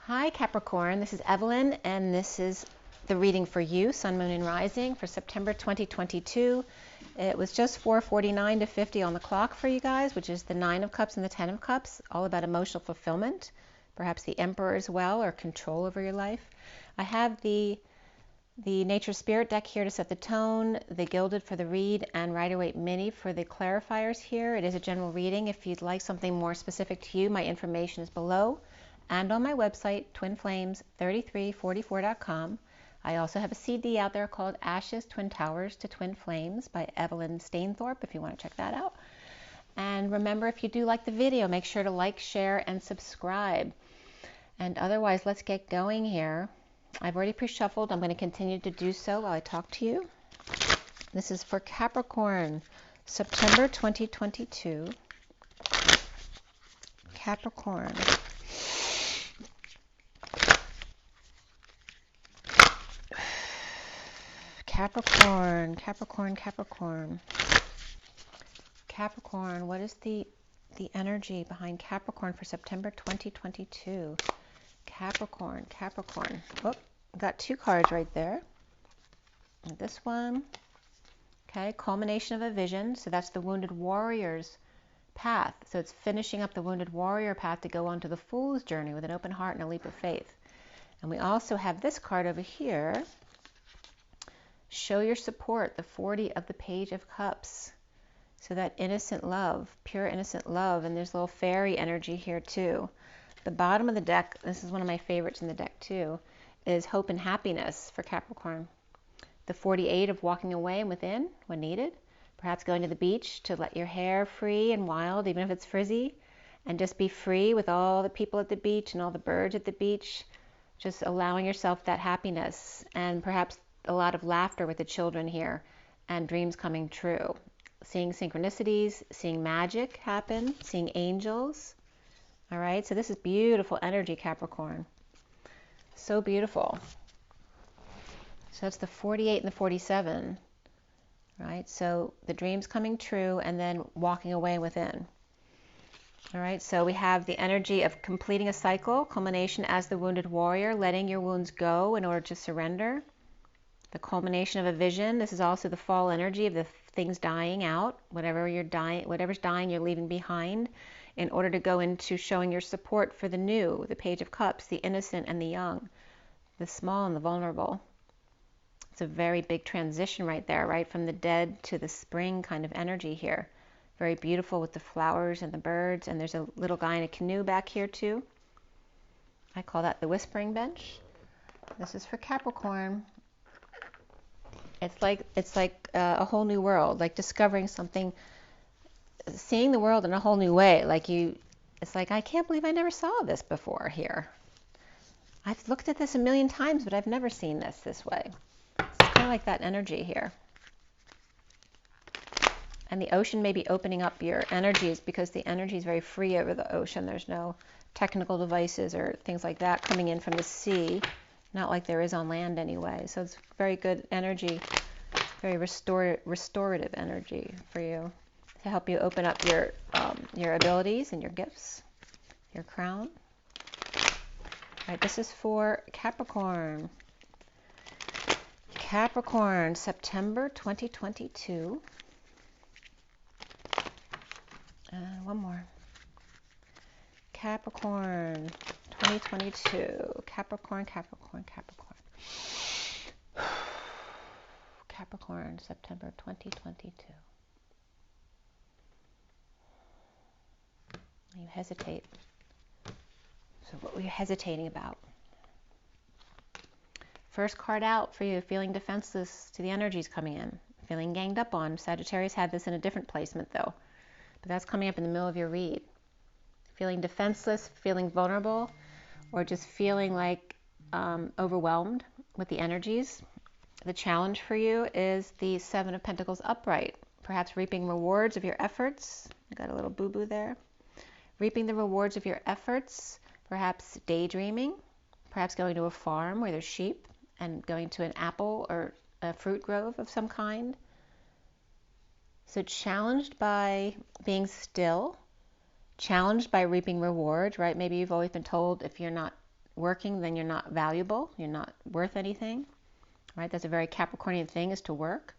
Hi Capricorn, this is Evelyn and this is the reading for you, Sun, Moon, and Rising for September 2022. It was just 4:49 to 50 on the clock for you guys, which is the 9 of Cups and the 10 of Cups, all about emotional fulfillment, perhaps the Emperor as well, or control over your life. I have the Nature Spirit deck here to set the tone, the Gilded for the read, and Rider-Waite Mini for the clarifiers here. It is a general reading. If you'd like something more specific to you, my information is below and on my website, twinflames3344.com. I also have a CD out there called Ashes, Twin Towers to Twin Flames by Evelyn Stainthorpe, if you want to check that out. And remember, if you do like the video, make sure to like, share, and subscribe. And otherwise, let's get going here. I've already pre-shuffled. I'm going to continue to do so while I talk to you. This is for Capricorn, September 2022. Capricorn. Capricorn, Capricorn, Capricorn. Capricorn, what is the energy behind Capricorn for September 2022? Capricorn, Capricorn. Oh, got two cards right there. And this one, okay, culmination of a vision. So that's the Wounded Warrior's path. So it's finishing up the Wounded Warrior path to go on to the Fool's journey with an open heart and a leap of faith. And we also have this card over here. Show your support, the 40 of the Page of Cups. So that innocent love, pure innocent love, and there's a little fairy energy here too. The bottom of the deck, this is one of my favorites in the deck too, is hope and happiness for Capricorn. The 48 of walking away and within when needed. Perhaps going to the beach to let your hair free and wild, even if it's frizzy, and just be free with all the people at the beach and all the birds at the beach. Just allowing yourself that happiness and perhaps a lot of laughter with the children here and dreams coming true. Seeing synchronicities, seeing magic happen, seeing angels. All right, so this is beautiful energy, Capricorn. So beautiful. So that's the 48 and the 47, right? So the dreams coming true and then walking away within. All right, so we have the energy of completing a cycle, culmination as the Wounded Warrior, letting your wounds go in order to surrender. The culmination of a vision. This is also the fall energy of the things dying out. Whatever's dying, you're leaving behind in order to go into showing your support for the new, the Page of Cups, the innocent and the young, the small and the vulnerable. It's a very big transition right there, right? From the dead to the spring kind of energy here. Very beautiful with the flowers and the birds. And there's a little guy in a canoe back here too. I call that the whispering bench. This is for Capricorn. It's like a whole new world, like discovering something, seeing the world in a whole new way. It's like, I can't believe I never saw this before here. I've looked at this a million times, but I've never seen this way. It's kind of like that energy here. And the ocean may be opening up your energies because the energy is very free over the ocean. There's no technical devices or things like that coming in from the sea. Not like there is on land anyway. So it's very good energy, very restorative energy for you to help you open up your abilities and your gifts, your crown. All right, this is for Capricorn. Capricorn, September 2022. One more. Capricorn, 2022. Capricorn, Capricorn, Capricorn. Capricorn, September 2022. You hesitate. So what were you hesitating about? First card out for you, feeling defenseless to the energies coming in. Feeling ganged up on. Sagittarius had this in a different placement though. But that's coming up in the middle of your read. Feeling defenseless, feeling vulnerable, or just feeling like overwhelmed with the energies. The challenge for you is the 7 of Pentacles upright. Perhaps reaping rewards of your efforts. I got a little boo-boo there. Reaping the rewards of your efforts. Perhaps daydreaming. Perhaps going to a farm where there's sheep and going to an apple or a fruit grove of some kind. So challenged by being still, challenged by reaping rewards, right? Maybe you've always been told if you're not working, then you're not valuable. You're not worth anything, right? That's a very Capricornian thing, is to work,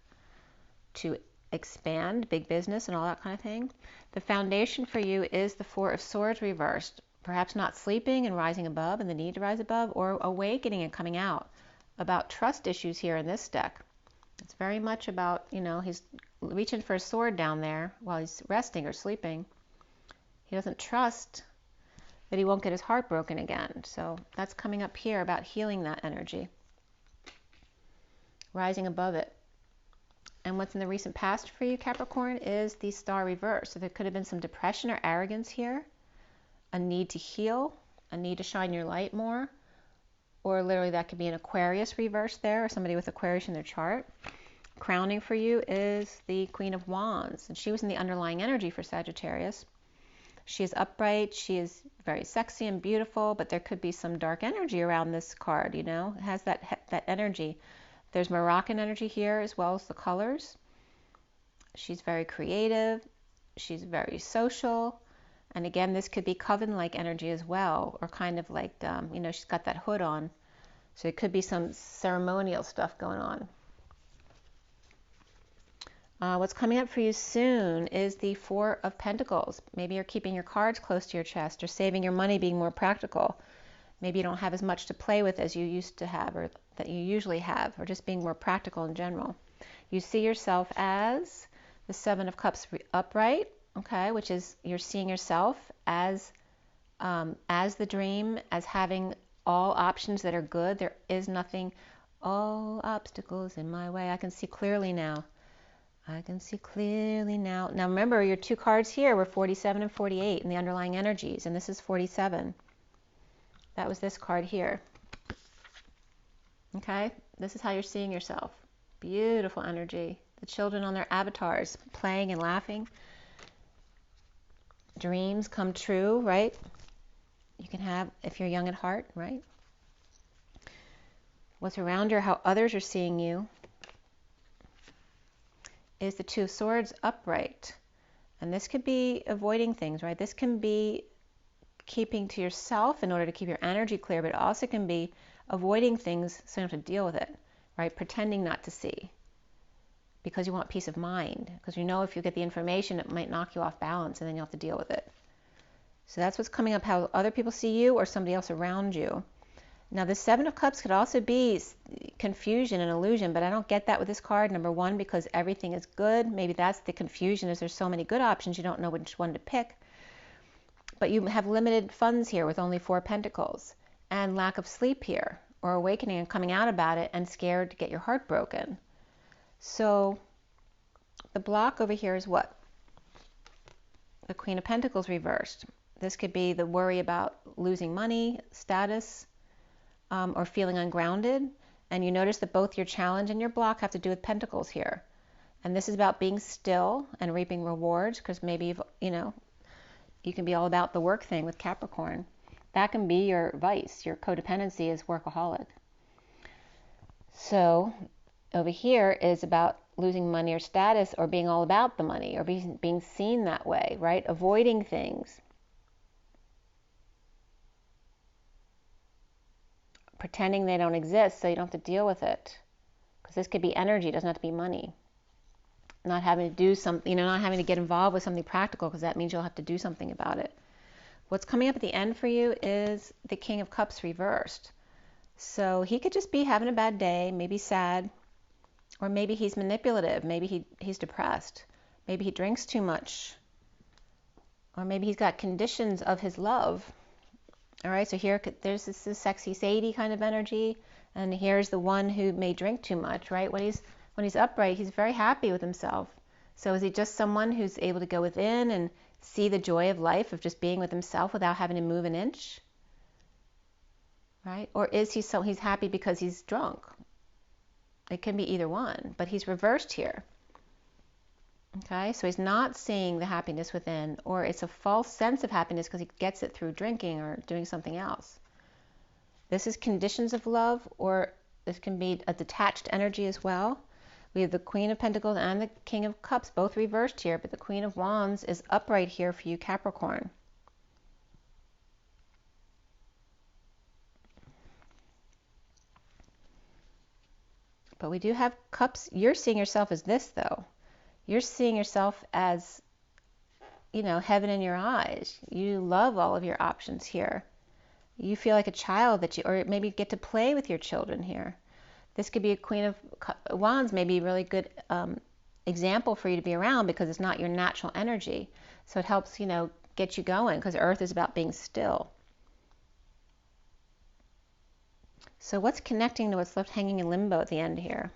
to expand, big business and all that kind of thing. The foundation for you is the Four of Swords reversed. Perhaps not sleeping and rising above and the need to rise above, or awakening and coming out. About trust issues here in this deck. It's very much about, you know, he's reaching for a sword down there while he's resting or sleeping. He doesn't trust that he won't get his heart broken again. So that's coming up here about healing that energy. Rising above it. And what's in the recent past for you, Capricorn, is the Star reverse. So there could have been some depression or arrogance here, a need to heal, a need to shine your light more, or literally that could be an Aquarius reverse there, or somebody with Aquarius in their chart. Crowning for you is the Queen of Wands, and she was in the underlying energy for Sagittarius. She is upright, she is very sexy and beautiful, but there could be some dark energy around this card, you know. It has that energy. There's Moroccan energy here as well as the colors. She's very creative, she's very social, and again, this could be coven-like energy as well, or kind of like, you know, she's got that hood on. So it could be some ceremonial stuff going on. What's coming up for you soon is the Four of Pentacles. Maybe you're keeping your cards close to your chest, or saving your money, being more practical. Maybe you don't have as much to play with as you used to have, or that you usually have, or just being more practical in general. You see yourself as the Seven of Cups upright, okay, which is you're seeing yourself as the dream, as having all options that are good. There is nothing, all obstacles in my way. I can see clearly now. I can see clearly now. Now remember, your two cards here were 47 and 48 in the underlying energies, and this is 47. That was this card here. Okay, this is how you're seeing yourself. Beautiful energy. The children on their avatars, playing and laughing. Dreams come true, right? You can have, if you're young at heart, right? What's around you, how others are seeing you, is the Two of Swords upright. And this could be avoiding things, right? This can be keeping to yourself in order to keep your energy clear, but it also can be avoiding things so you don't have to deal with it, right? Pretending not to see because you want peace of mind, because you know if you get the information, it might knock you off balance and then you'll have to deal with it. So that's what's coming up, how other people see you or somebody else around you. Now, the Seven of Cups could also be confusion and illusion, but I don't get that with this card. Number one, because everything is good. Maybe that's the confusion, is there's so many good options, you don't know which one to pick. But you have limited funds here with only 4 pentacles, and lack of sleep here, or awakening and coming out about it and scared to get your heart broken. So the block over here is what? The Queen of Pentacles reversed. This could be the worry about losing money, status, or feeling ungrounded. And you notice that both your challenge and your block have to do with pentacles here. And this is about being still and reaping rewards, because maybe you can be all about the work thing with Capricorn. That can be your vice. Your codependency is workaholic. So over here is about losing money or status, or being all about the money, or being seen that way, right? Avoiding things. Pretending they don't exist so you don't have to deal with it. Because this could be energy, it doesn't have to be money. Not having to do something, not having to get involved with something practical, because that means you'll have to do something about it. What's coming up at the end for you is the King of Cups reversed. So he could just be having a bad day, maybe sad, or maybe he's manipulative, maybe he's depressed, maybe he drinks too much, or maybe he's got conditions of his love. All right, so here there's this sexy Sadie kind of energy, and here's the one who may drink too much, right? When he's upright, he's very happy with himself. So is he just someone who's able to go within and see the joy of life, of just being with himself without having to move an inch? Right? Or is he's happy because he's drunk? It can be either one, but he's reversed here. Okay, so he's not seeing the happiness within, or it's a false sense of happiness because he gets it through drinking or doing something else. This is conditions of love, or this can be a detached energy as well. We have the Queen of Pentacles and the King of Cups both reversed here, but the Queen of Wands is upright here for you, Capricorn. But we do have cups. You're seeing yourself as this, though. You're seeing yourself as, you know, heaven in your eyes. You love all of your options here. You feel like a child that you, or maybe get to play with your children here. This could be a Queen of Wands, maybe a really good example for you to be around because it's not your natural energy. So it helps, you know, get you going because Earth is about being still. So what's connecting to what's left hanging in limbo at the end here?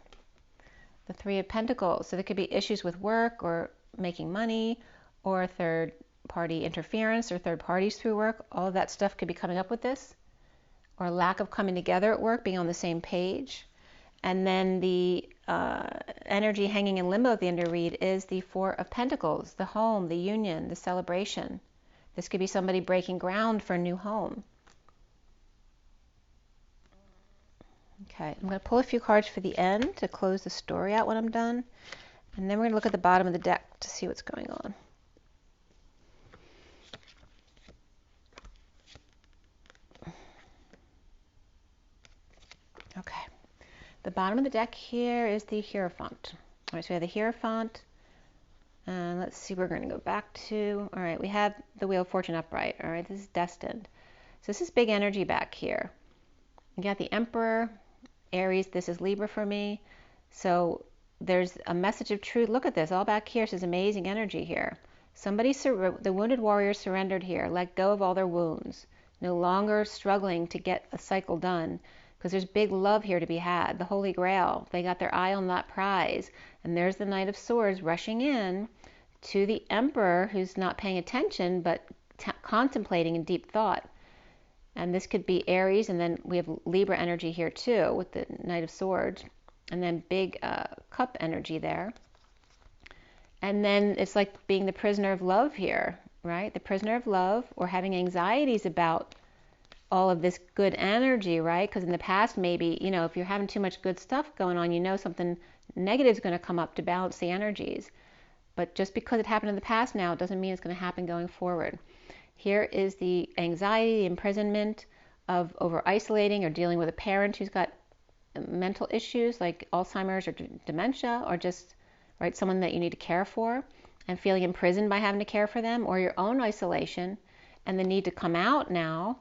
The Three of Pentacles. So there could be issues with work or making money or third party interference or third parties through work. All of that stuff could be coming up with this. Or lack of coming together at work, being on the same page. And then the energy hanging in limbo at the end of read is the Four of Pentacles, the home, the union, the celebration. This could be somebody breaking ground for a new home. Okay, I'm going to pull a few cards for the end to close the story out when I'm done. And then we're going to look at the bottom of the deck to see what's going on. Okay. The bottom of the deck here is the Hierophant. All right, so we have the Hierophant. And let's see, we're going to go back to, all right, we have the Wheel of Fortune upright. All right, this is destined. So this is big energy back here. You got the Emperor, Aries, this is Libra for me. So there's a message of truth. Look at this, all back here. This is amazing energy here. Somebody, the wounded warrior surrendered here, let go of all their wounds. No longer struggling to get a cycle done. Because there's big love here to be had, the Holy Grail. They got their eye on that prize. And there's the Knight of Swords rushing in to the Emperor who's not paying attention but contemplating in deep thought. And this could be Aries, and then we have Libra energy here too with the Knight of Swords. And then big cup energy there. And then it's like being the prisoner of love here, right? The prisoner of love, or having anxieties about all of this good energy, right? Because in the past, maybe, you know, if you're having too much good stuff going on, you know something negative is going to come up to balance the energies. But just because it happened in the past now, it doesn't mean it's going to happen going forward. Here is the anxiety, the imprisonment of over-isolating or dealing with a parent who's got mental issues like Alzheimer's or dementia, or just, right, someone that you need to care for and feeling imprisoned by having to care for them, or your own isolation and the need to come out now.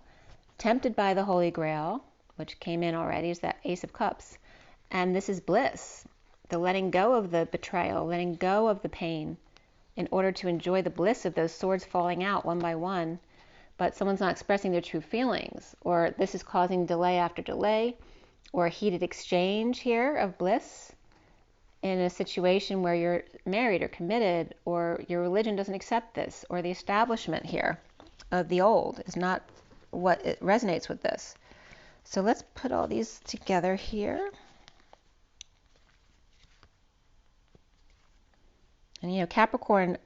Tempted by the Holy Grail, which came in already, is that Ace of Cups. And this is bliss, the letting go of the betrayal, letting go of the pain in order to enjoy the bliss of those swords falling out one by one. But someone's not expressing their true feelings, or this is causing delay after delay, or a heated exchange here of bliss in a situation where you're married or committed, or your religion doesn't accept this, or the establishment here of the old is not what it resonates with this. So let's put all these together here. And you know, Capricorn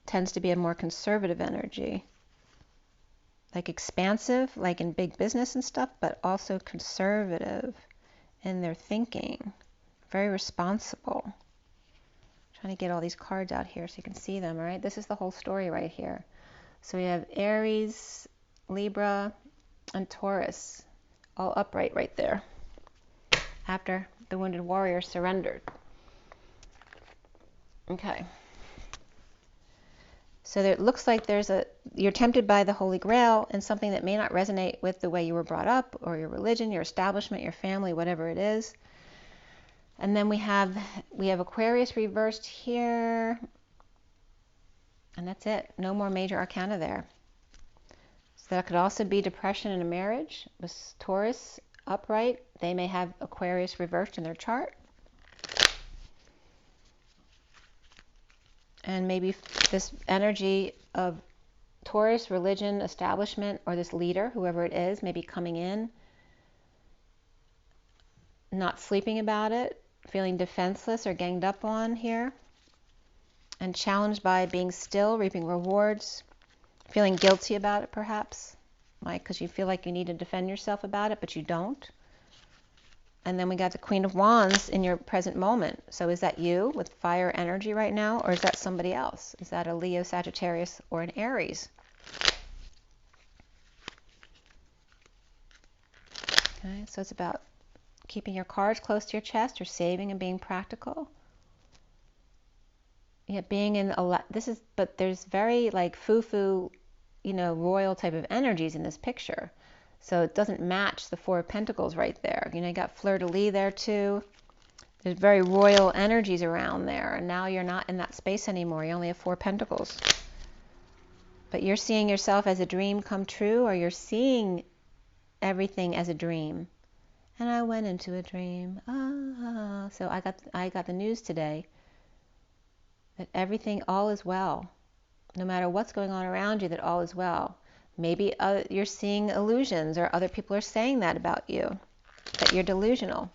tends to be a more conservative energy, like expansive, like in big business and stuff, but also conservative in their thinking, very responsible. I'm trying to get all these cards out here so you can see them. All right, this is the whole story right here. So we have Aries, Libra, and Taurus, all upright right there, after the wounded warrior surrendered. Okay. So it looks like you're tempted by the Holy Grail and something that may not resonate with the way you were brought up, or your religion, your establishment, your family, whatever it is. And then we have Aquarius reversed here. And that's it. No more major arcana there. So that could also be depression in a marriage. With Taurus upright, they may have Aquarius reversed in their chart. And maybe this energy of Taurus, religion, establishment, or this leader, whoever it is, may be coming in, not sleeping about it, feeling defenseless or ganged up on here, and challenged by being still, reaping rewards, feeling guilty about it perhaps, like because you feel like you need to defend yourself about it, but you don't. And then we got the Queen of Wands in your present moment. So is that you with fire energy right now, or is that somebody else? Is that a Leo, Sagittarius, or an Aries? Okay, so it's about keeping your cards close to your chest, or saving and being practical. Yeah, being in but there's very like foo-foo, royal type of energies in this picture. So it doesn't match the Four of Pentacles right there. You got fleur-de-lis there too. There's very royal energies around there. And now you're not in that space anymore. You only have Four of Pentacles. But you're seeing yourself as a dream come true, or you're seeing everything as a dream. And I went into a dream. So I got the news today that everything, all is well. No matter what's going on around you, that all is well. Maybe you're seeing illusions, or other people are saying that about you, that you're delusional.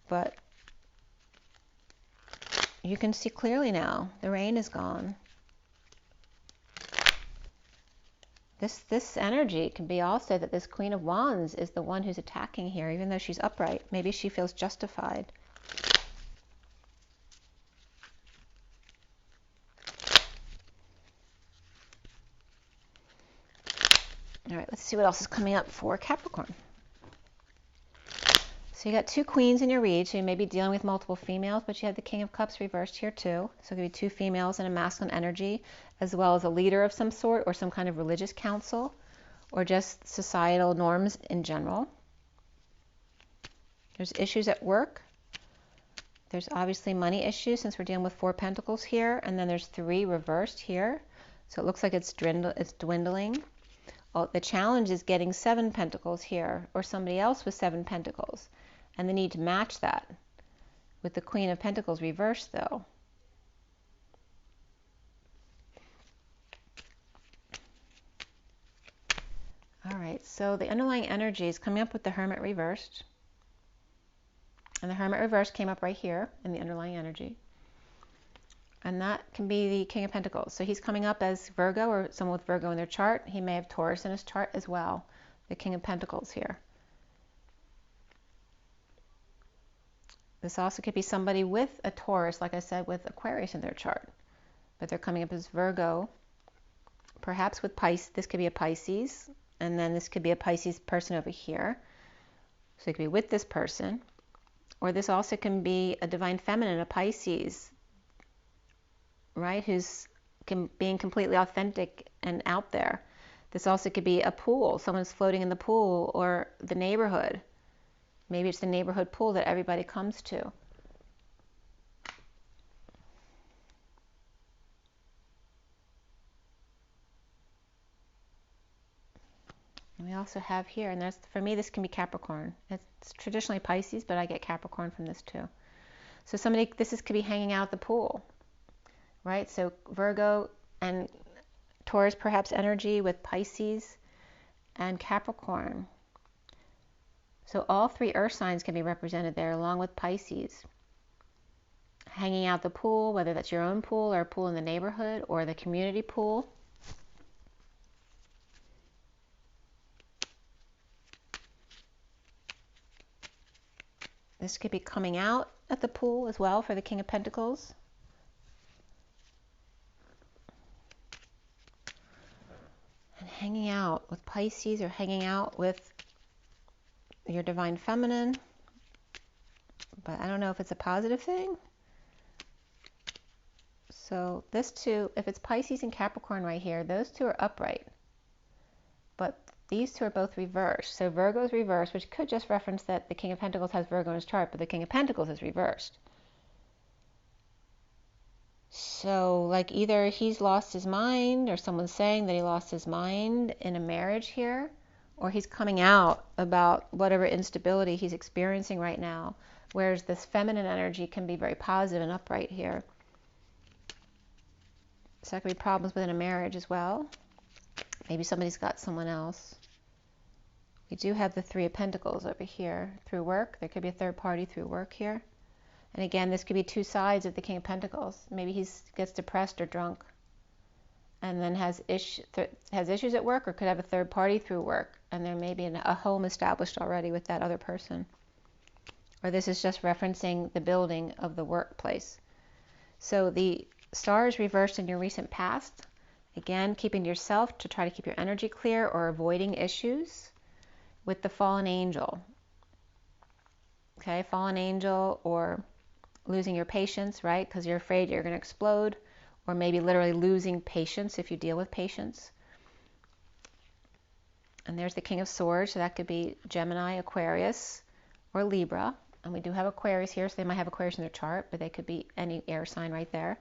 But you can see clearly now. The rain is gone. This energy can be also that this Queen of Wands is the one who's attacking here, even though she's upright. Maybe she feels justified. All right, let's see what else is coming up for Capricorn. So you got two queens in your read, so you may be dealing with multiple females, but you have the King of Cups reversed here too. So it could be two females in a masculine energy, as well as a leader of some sort, or some kind of religious council, or just societal norms in general. There's issues at work. There's obviously money issues, since we're dealing with Four Pentacles here, and then there's three reversed here. So it looks like it's dwindling. Well, the challenge is getting Seven Pentacles here, or somebody else with Seven Pentacles. And they need to match that with the Queen of Pentacles reversed, though. All right, so the underlying energy is coming up with the Hermit reversed. And the Hermit reversed came up right here in the underlying energy. And that can be the King of Pentacles. So he's coming up as Virgo, or someone with Virgo in their chart. He may have Taurus in his chart as well. The King of Pentacles here. This also could be somebody with a Taurus, like I said, with Aquarius in their chart. But they're coming up as Virgo. Perhaps with Pisces. This could be a Pisces. And then this could be a Pisces person over here. So it could be with this person. Or this also can be a Divine Feminine, a Pisces, right, who's being completely authentic and out there. This also could be a pool. Someone's floating in the pool, or the neighborhood. Maybe it's the neighborhood pool that everybody comes to. And we also have here, and for me, this can be Capricorn. It's traditionally Pisces, but I get Capricorn from this too. So this could be hanging out at the pool, right? So Virgo and Taurus perhaps energy with Pisces and Capricorn. So all three earth signs can be represented there, along with Pisces. Hanging out the pool, whether that's your own pool or a pool in the neighborhood or the community pool. This could be coming out at the pool as well for the King of Pentacles. And hanging out with Pisces, or hanging out with your Divine Feminine. But I don't know if it's a positive thing. So this two, if it's Pisces and Capricorn right here, those two are upright. But these two are both reversed. So Virgo is reversed, which could just reference that the King of Pentacles has Virgo in his chart, but the King of Pentacles is reversed. So like either he's lost his mind, or someone's saying that he lost his mind in a marriage here, or he's coming out about whatever instability he's experiencing right now. Whereas this feminine energy can be very positive and upright here. So that could be problems within a marriage as well. Maybe somebody's got someone else. We do have the Three of Pentacles over here through work. There could be a third party through work here. And again, this could be two sides of the King of Pentacles. Maybe he gets depressed or drunk and then has issues at work, or could have a third party through work, and there may be a home established already with that other person. Or this is just referencing the building of the workplace. So the Star is reversed in your recent past. Again, keeping to yourself to try to keep your energy clear, or avoiding issues with the fallen angel. okay? Fallen angel, or losing your patience, right? Because you're afraid you're going to explode, or maybe literally losing patience if you deal with patience. And there's the King of Swords, so that could be Gemini, Aquarius, or Libra. And we do have Aquarius here, so they might have Aquarius in their chart, but they could be any air sign right there.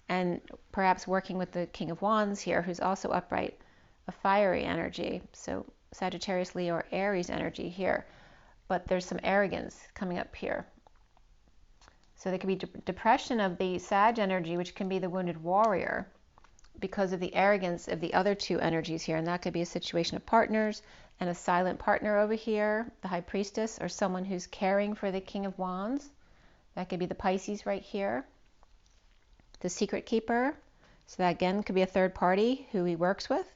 And perhaps working with the King of Wands here, who's also upright, a fiery energy. So Sagittarius, Leo, or Aries energy here. But there's some arrogance coming up here. So there could be depression of the Sag energy, which can be the wounded warrior, because of the arrogance of the other two energies here. And that could be a situation of partners and a silent partner over here, the High Priestess, or someone who's caring for the King of Wands. That could be the Pisces right here. The Secret Keeper. So that again could be a third party who he works with.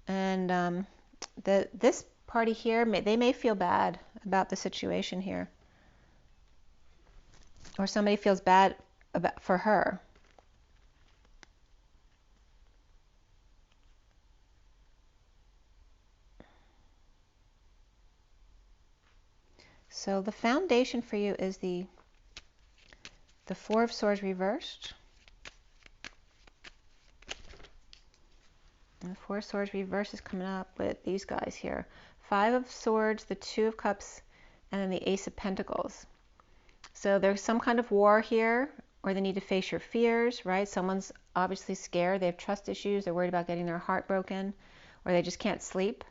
And this party here, they may feel bad about the situation here. Or somebody feels bad for her. So the foundation for you is the Four of Swords reversed. And the Four of Swords reverse is coming up with these guys here. Five of Swords, the Two of Cups, and then the Ace of Pentacles. So there's some kind of war here, or they need to face your fears, right? Someone's obviously scared. They have trust issues. They're worried about getting their heart broken, or they just can't sleep.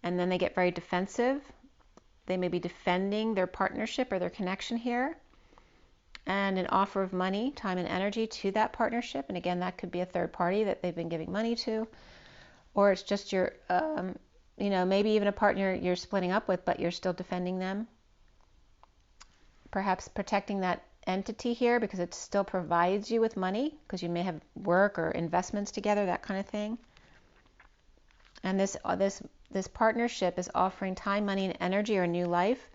And then they get very defensive. They may be defending their partnership or their connection here. And an offer of money, time, and energy to that partnership. And again, that could be a third party that they've been giving money to. Or it's just your, maybe even a partner you're splitting up with, but you're still defending them. Perhaps protecting that entity here because it still provides you with money, because you may have work or investments together, that kind of thing. And this partnership is offering time, money, and energy, or a new life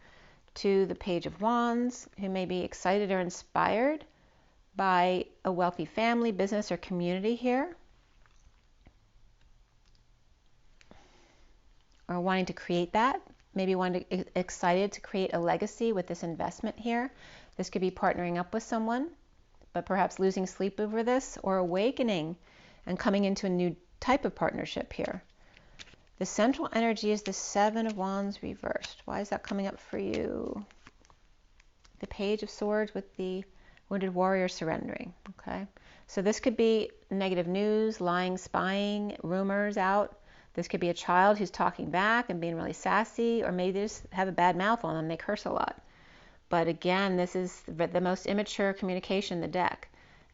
to the Page of Wands, who may be excited or inspired by a wealthy family, business, or community here. Or wanting to create that. Maybe excited to create a legacy with this investment here. This could be partnering up with someone, but perhaps losing sleep over this, or awakening and coming into a new type of partnership here. The central energy is the Seven of Wands reversed. Why is that coming up for you? The Page of Swords with the wounded warrior surrendering. Okay, so this could be negative news, lying, spying, rumors out. This could be a child who's talking back and being really sassy, or maybe they just have a bad mouth on them. They curse a lot. But again, this is the most immature communication in the deck.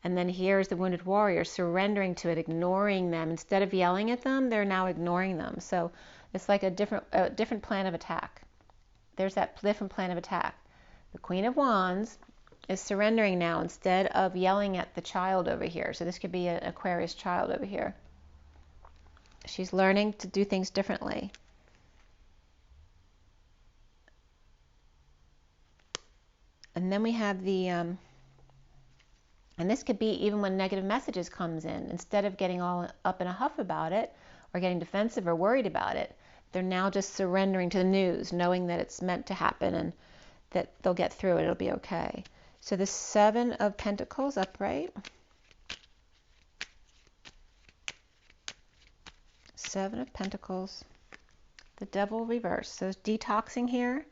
And then here's the wounded warrior surrendering to it, ignoring them. Instead of yelling at them, they're now ignoring them. So it's like a different plan of attack. There's that different plan of attack. The Queen of Wands is surrendering now instead of yelling at the child over here. So this could be an Aquarius child over here. She's learning to do things differently. And then we have the, and this could be even when negative messages comes in. Instead of getting all up in a huff about it, or getting defensive or worried about it, they're now just surrendering to the news, knowing that it's meant to happen and that they'll get through it. It'll be okay. So the Seven of Pentacles upright. Seven of Pentacles. The Devil reversed. So detoxing here.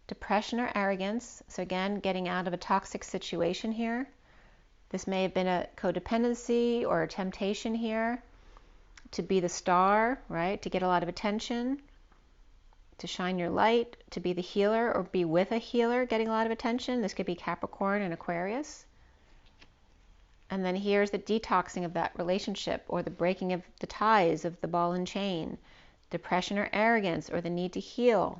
Depression or arrogance. So again, getting out of a toxic situation here. This may have been a codependency or a temptation here to be the star, right? To get a lot of attention, to shine your light, to be the healer or be with a healer, getting a lot of attention. This could be Capricorn and Aquarius. And then here's the detoxing of that relationship, or the breaking of the ties of the ball and chain. Depression or arrogance, or the need to heal.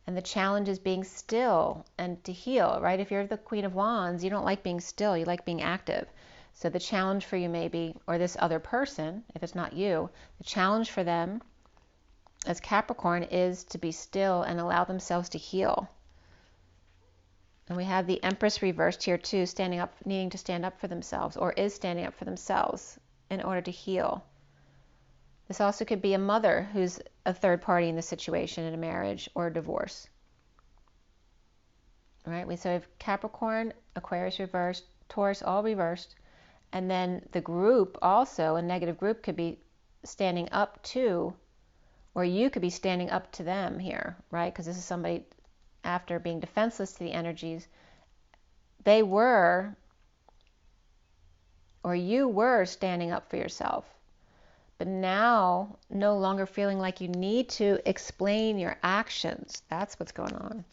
And the challenge is being still and to heal, right? If you're the Queen of Wands, you don't like being still, you like being active. So the challenge for you maybe, or this other person, if it's not you, the challenge for them as Capricorn is to be still and allow themselves to heal. And we have the Empress reversed here too, standing up, needing to stand up for themselves, or is standing up for themselves in order to heal. This also could be a mother who's a third party in the situation in a marriage or a divorce. All right, so we have Capricorn, Aquarius reversed, Taurus all reversed, and then the group also, a negative group, could be standing up to, or you could be standing up to them here, right? Because this is somebody, after being defenseless to the energies, they were, or you were standing up for yourself. But now, no longer feeling like you need to explain your actions. That's what's going on.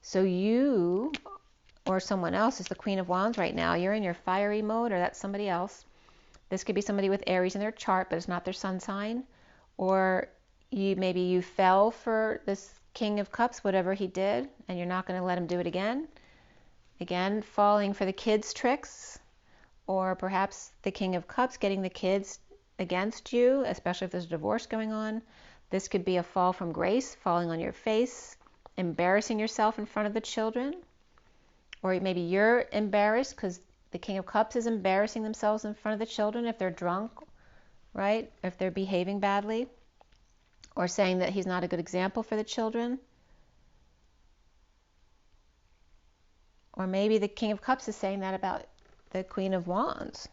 So you, or someone else, is the Queen of Wands right now. You're in your fiery mode, or that's somebody else. This could be somebody with Aries in their chart, but it's not their sun sign. Or maybe you fell for this King of Cups, whatever he did, and you're not going to let him do it again. Again, falling for the kids' tricks. Or perhaps the King of Cups getting the kids against you, especially if there's a divorce going on. This could be a fall from grace, falling on your face, embarrassing yourself in front of the children. Or maybe you're embarrassed because the King of Cups is embarrassing themselves in front of the children if they're drunk, right? If they're behaving badly, or saying that he's not a good example for the children. Or maybe the King of Cups is saying that about the Queen of Wands.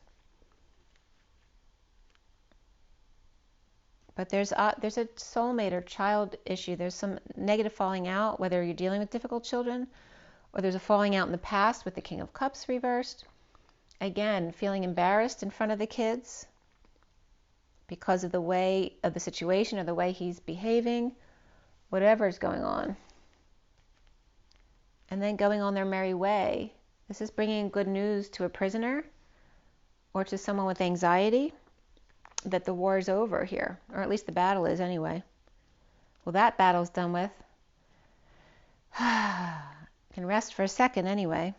But there's a soulmate or child issue. There's some negative falling out, whether you're dealing with difficult children, or there's a falling out in the past with the King of Cups reversed. Again, feeling embarrassed in front of the kids because of the way of the situation or the way he's behaving, whatever is going on. And then going on their merry way. This is bringing good news to a prisoner or to someone with anxiety that the war is over here, or at least the battle is anyway. Well, that battle's done with. Can rest for a second anyway.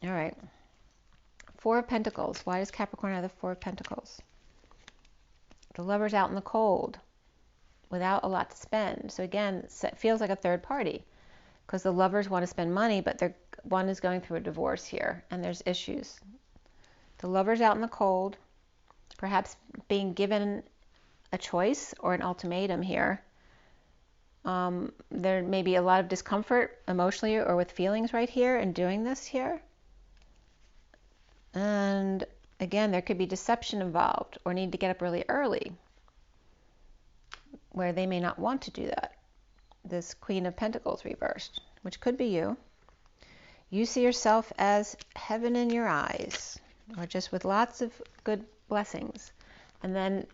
All right. Four of Pentacles. Why does Capricorn have the Four of Pentacles? The Lover's out in the cold without a lot to spend. So again, it feels like a third party because the lovers want to spend money, but one is going through a divorce here and there's issues. The Lover's out in the cold, perhaps being given a choice or an ultimatum here. There may be a lot of discomfort emotionally or with feelings right here in doing this here. And again, there could be deception involved or need to get up really early where they may not want to do that. This Queen of Pentacles reversed, which could be you. You see yourself as heaven in your eyes, or just with lots of good blessings. And then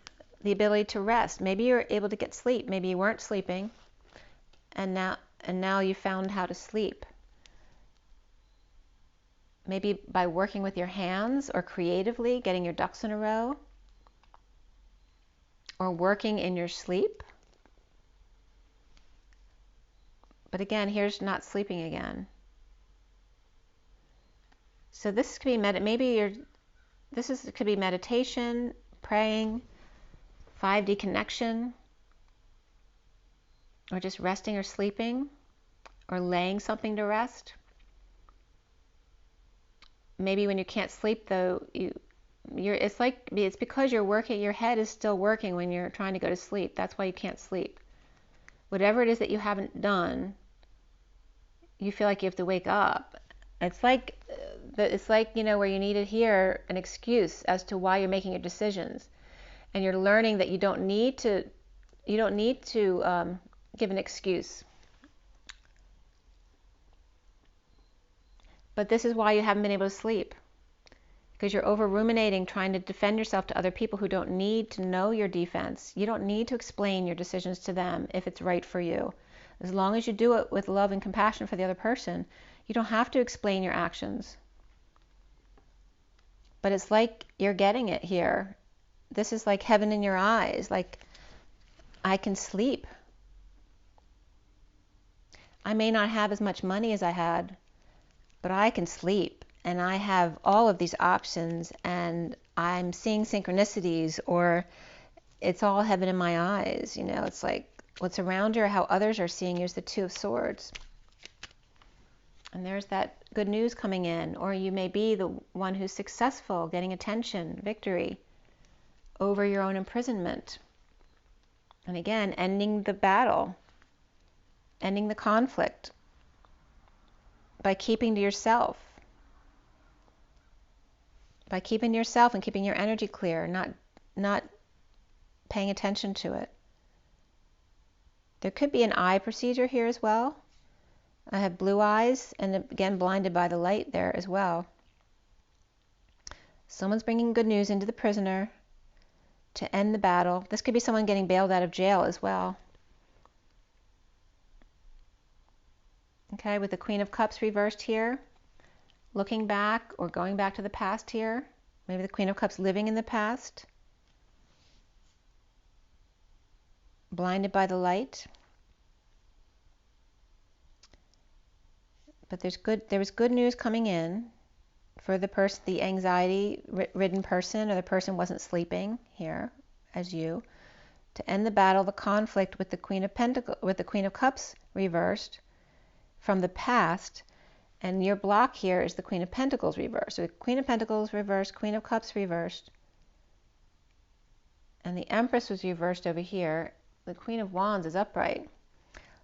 the ability to rest. Maybe you're able to get sleep. Maybe you weren't sleeping, and now you found how to sleep. Maybe by working with your hands or creatively getting your ducks in a row, or working in your sleep. But again, here's not sleeping again. So this could be could be meditation, praying, 5D connection, or just resting or sleeping, or laying something to rest. Maybe when you can't sleep though, it's because you're working, your head is still working when you're trying to go to sleep. That's why you can't sleep. Whatever it is that you haven't done, you feel like you have to wake up. It's like where you need to hear an excuse as to why you're making your decisions, and you're learning that you don't need to give an excuse. But this is why you haven't been able to sleep, because you're over ruminating, trying to defend yourself to other people who don't need to know your defense. You don't need to explain your decisions to them if it's right for you. As long as you do it with love and compassion for the other person, you don't have to explain your actions. But it's like you're getting it here. This is like heaven in your eyes. Like, I can sleep. I may not have as much money as I had, but I can sleep. And I have all of these options, and I'm seeing synchronicities, or it's all heaven in my eyes. It's like what's around you or how others are seeing you is the Two of Swords. And there's that good news coming in, or you may be the one who's successful, getting attention, victory over your own imprisonment. And again, ending the battle, ending the conflict by keeping to yourself. By keeping to yourself and keeping your energy clear, not paying attention to it. There could be an eye procedure here as well. I have blue eyes, and again, blinded by the light there as well. Someone's bringing good news into the prisoner to end the battle. This could be someone getting bailed out of jail as well. Okay, with the Queen of Cups reversed here, looking back or going back to the past here. Maybe the Queen of Cups living in the past. Blinded by the light. But there was good news coming in for the person, the anxiety-ridden person, or the person wasn't sleeping here as you, to end the battle, the conflict with the Queen of Cups reversed from the past, and your block here is the Queen of Pentacles reversed. So the Queen of Pentacles reversed, Queen of Cups reversed, and the Empress was reversed over here. The Queen of Wands is upright.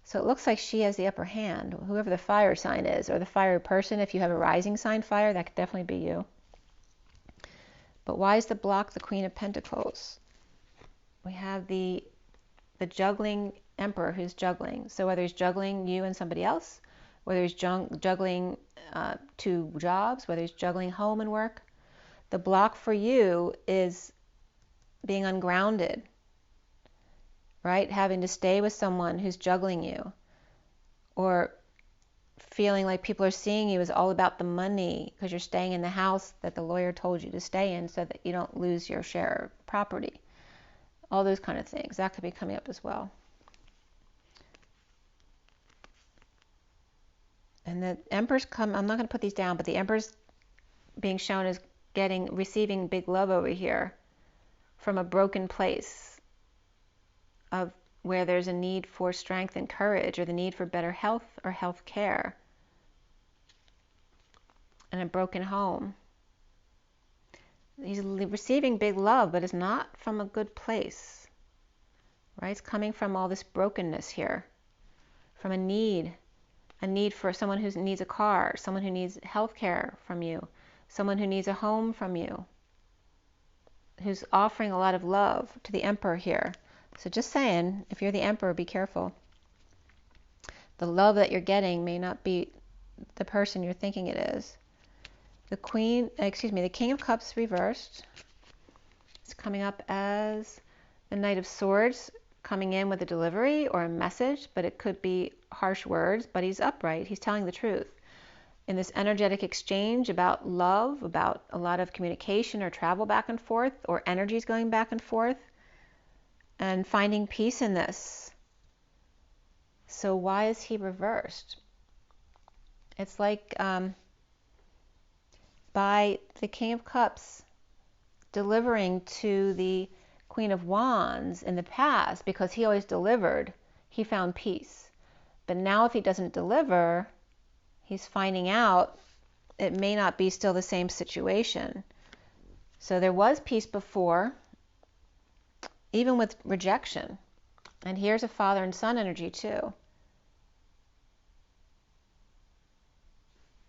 So it looks like she has the upper hand, whoever the fire sign is, or the fire person. If you have a rising sign fire, that could definitely be you. But why is the block the Queen of Pentacles? We have the juggling Emperor who's juggling. So whether he's juggling you and somebody else, whether he's juggling 2 jobs, whether he's juggling home and work, the block for you is being ungrounded. Right? Having to stay with someone who's juggling you, or feeling like people are seeing you as all about the money because you're staying in the house that the lawyer told you to stay in so that you don't lose your share of property. All those kind of things. That could be coming up as well. And the Emperor's I'm not going to put these down, but the Emperor's being shown as receiving big love over here from a broken place of where there's a need for strength and courage, or the need for better health or health care, and a broken home. He's receiving big love, but it's not from a good place, right? It's coming from all this brokenness here, from a need for someone who needs a car, someone who needs health care from you, someone who needs a home from you, who's offering a lot of love to the Emperor here. So just saying, if you're the Emperor, be careful. The love that you're getting may not be the person you're thinking it is. The King of Cups reversed. It's coming up as the Knight of Swords, coming in with a delivery or a message, but it could be harsh words, but he's upright. He's telling the truth. In this energetic exchange about love, about a lot of communication or travel back and forth, or energies going back and forth, and finding peace in this. So why is he reversed? It's like by the King of Cups delivering to the Queen of Wands in the past, because he always delivered, he found peace. But now if he doesn't deliver, he's finding out it may not be still the same situation. So there was peace before, even with rejection. And here's a father and son energy too.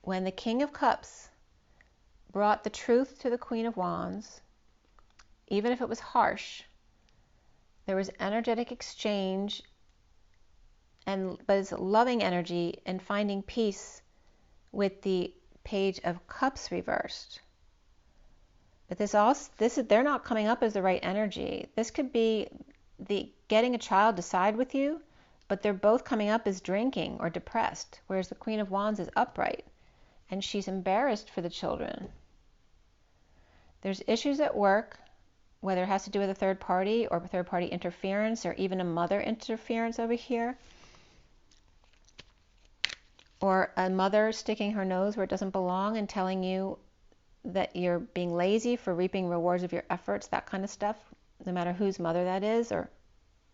When the King of Cups brought the truth to the Queen of Wands, even if it was harsh, there was energetic exchange, but it's loving energy and finding peace with the Page of Cups reversed. But they're not coming up as the right energy. This could be the getting a child to side with you, but they're both coming up as drinking or depressed, whereas the Queen of Wands is upright and she's embarrassed for the children. There's issues at work, whether it has to do with a third party or third party interference, or even a mother interference over here, or a mother sticking her nose where it doesn't belong and telling you that you're being lazy for reaping rewards of your efforts, that kind of stuff, no matter whose mother that is, or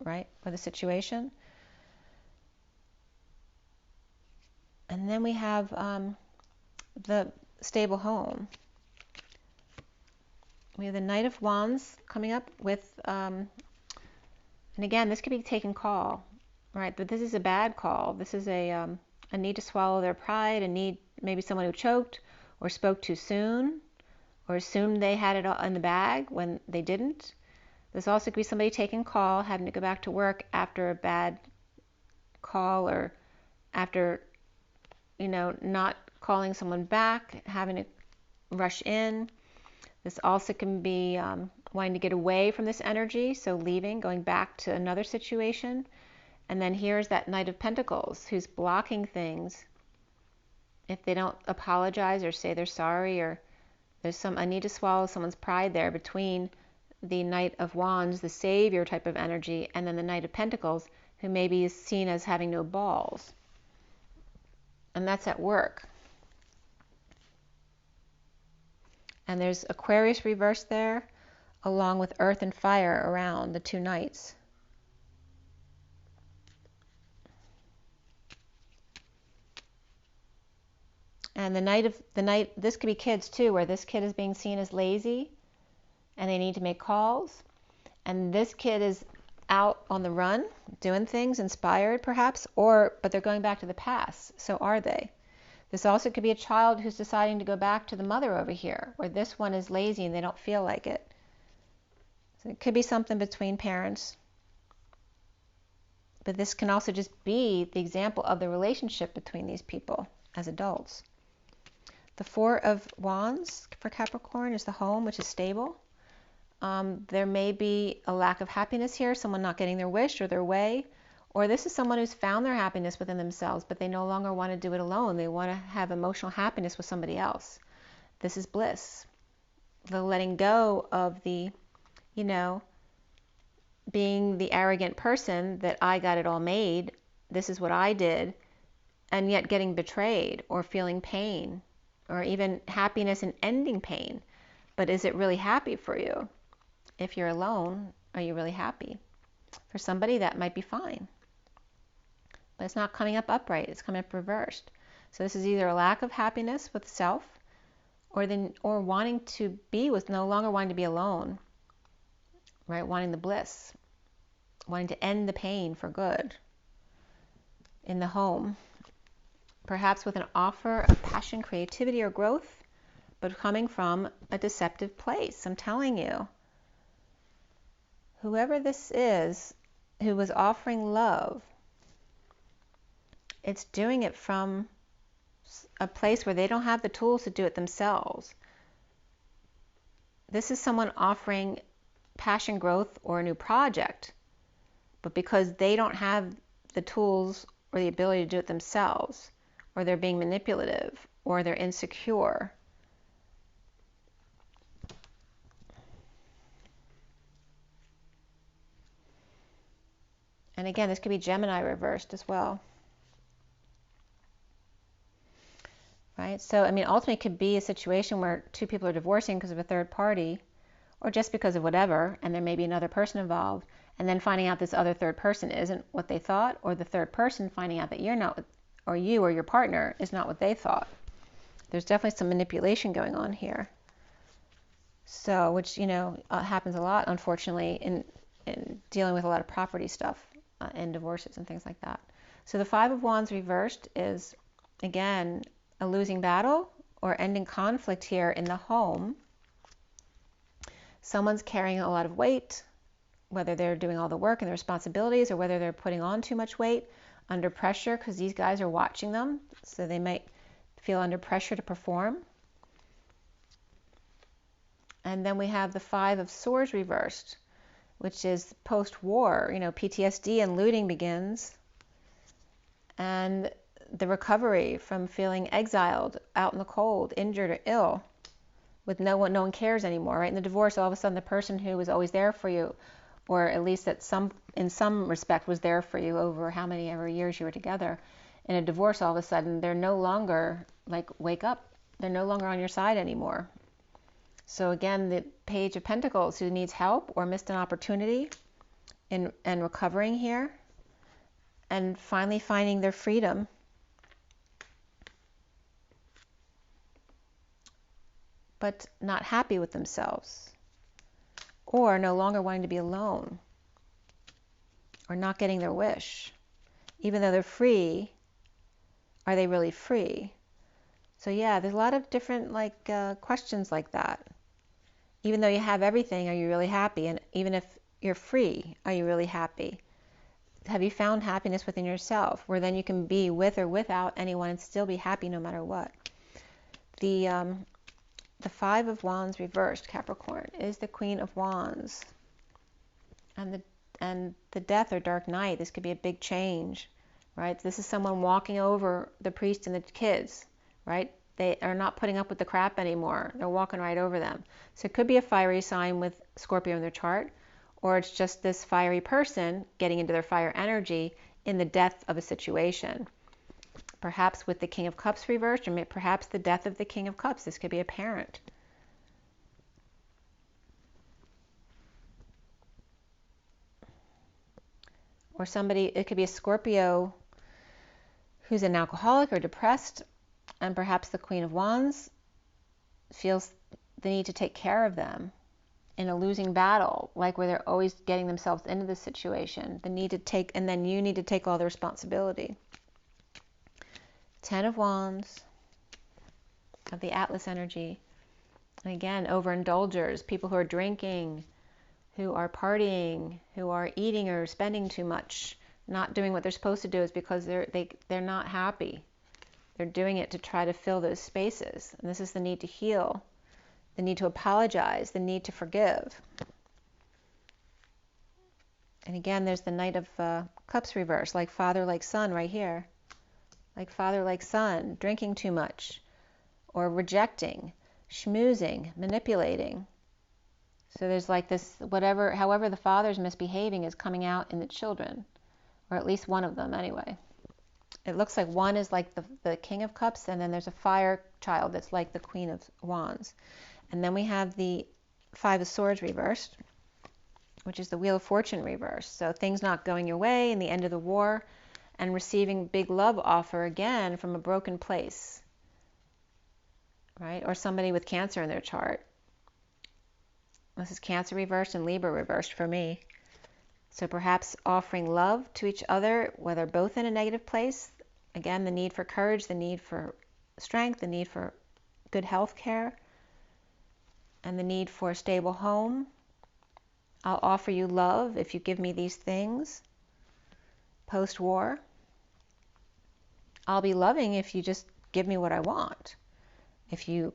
right, or the situation. And then we have the stable home. We have the Knight of Wands coming up with, and again, this could be taken call, right? But this is a bad call. This is a need to swallow their pride, a need, maybe someone who choked or spoke too soon or assumed they had it all in the bag when they didn't. This also could be somebody taking call, having to go back to work after a bad call or after, you know, not calling someone back, having to rush in. This also can be wanting to get away from this energy, so leaving, going back to another situation. And then here's that Knight of Pentacles who's blocking things. If they don't apologize or say they're sorry, or there's some, I need to swallow someone's pride there between the Knight of Wands, the savior type of energy, and then the Knight of Pentacles, who maybe is seen as having no balls. And that's at work. And there's Aquarius reversed there, along with Earth and Fire around the two Knights. And the Knight, this could be kids too, where this kid is being seen as lazy and they need to make calls. And this kid is out on the run, doing things, inspired perhaps, but they're going back to the past. So are they? This also could be a child who's deciding to go back to the mother over here, where this one is lazy and they don't feel like it. So it could be something between parents. But this can also just be the example of the relationship between these people as adults. The Four of Wands for Capricorn is the home, which is stable. There may be a lack of happiness here, someone not getting their wish or their way, or this is someone who's found their happiness within themselves, but they no longer want to do it alone. They want to have emotional happiness with somebody else. This is bliss. The letting go of the, you know, being the arrogant person that I got it all made, this is what I did, and yet getting betrayed or feeling pain, or even happiness in ending pain. But is it really happy for you? If you're alone, are you really happy? For somebody, that might be fine. But it's not coming up upright, it's coming up reversed. So this is either a lack of happiness with self, or wanting to be with, no longer wanting to be alone, right? Wanting the bliss, wanting to end the pain for good in the home. Perhaps with an offer of passion, creativity, or growth, but coming from a deceptive place. I'm telling you, whoever this is who was offering love, it's doing it from a place where they don't have the tools to do it themselves. This is someone offering passion, growth, or a new project, but because they don't have the tools or the ability to do it themselves, or they're being manipulative, or they're insecure. And again, this could be Gemini reversed as well. Right? So, I mean, ultimately it could be a situation where two people are divorcing because of a third party, or just because of whatever, and there may be another person involved, and then finding out this other third person isn't what they thought, or the third person finding out that you're not, or you or your partner is not what they thought. There's definitely some manipulation going on here. So, which, you know, happens a lot, unfortunately, in dealing with a lot of property stuff and divorces and things like that. So the Five of Wands reversed is, again, a losing battle or ending conflict here in the home. Someone's carrying a lot of weight, whether they're doing all the work and the responsibilities, or whether they're putting on too much weight under pressure because these guys are watching them, so they might feel under pressure to perform. And then we have the Five of Swords reversed, which is post-war, you know, PTSD and looting begins, and the recovery from feeling exiled, out in the cold, injured or ill, with no one cares anymore, right? In the divorce, all of a sudden the person who was always there for you, or at least in some respect was there for you over how many ever years you were together, in a divorce, all of a sudden they're no longer, like, wake up, they're no longer on your side anymore. So again, the Page of Pentacles, who needs help or missed an opportunity and recovering here, and finally finding their freedom. but not happy with themselves, or no longer wanting to be alone, or not getting their wish. Even though they're free, are they really free? So yeah, there's a lot of different questions like that. Even though you have everything, are you really happy? And even if you're free, are you really happy? Have you found happiness within yourself, where then you can be with or without anyone and still be happy no matter what? The Five of Wands reversed, Capricorn, is the Queen of Wands. And the Death or Dark Knight, this could be a big change, right? This is someone walking over the priest and the kids, right? They are not putting up with the crap anymore. They're walking right over them. So it could be a fiery sign with Scorpio in their chart, or it's just this fiery person getting into their fire energy in the death of a situation. Perhaps with the King of Cups reversed, or perhaps the death of the King of Cups. This could be a parent. Or somebody, it could be a Scorpio who's an alcoholic or depressed, and perhaps the Queen of Wands feels the need to take care of them in a losing battle, like where they're always getting themselves into the situation, the need to take, and then you need to take all the responsibility. Ten of Wands of the Atlas energy. And again, overindulgers, people who are drinking, who are partying, who are eating or spending too much, not doing what they're supposed to do, is because they're not happy. They're doing it to try to fill those spaces. And this is the need to heal, the need to apologize, the need to forgive. And again, there's the Knight of Cups reversed, like father, like son right here. Like father, like son, drinking too much, or rejecting, schmoozing, manipulating. So there's like this, however the father's misbehaving is coming out in the children, or at least one of them anyway. It looks like one is like the King of Cups, and then there's a fire child that's like the Queen of Wands. And then we have the Five of Swords reversed, which is the Wheel of Fortune reversed. So things not going your way in the end of the war, and receiving big love offer again from a broken place, right? Or somebody with Cancer in their chart. This is Cancer reversed and Libra reversed for me. So perhaps offering love to each other, whether both in a negative place. Again, the need for courage, the need for strength, the need for good health care, and the need for a stable home. I'll offer you love if you give me these things. Post-war. I'll be loving if you just give me what I want. If you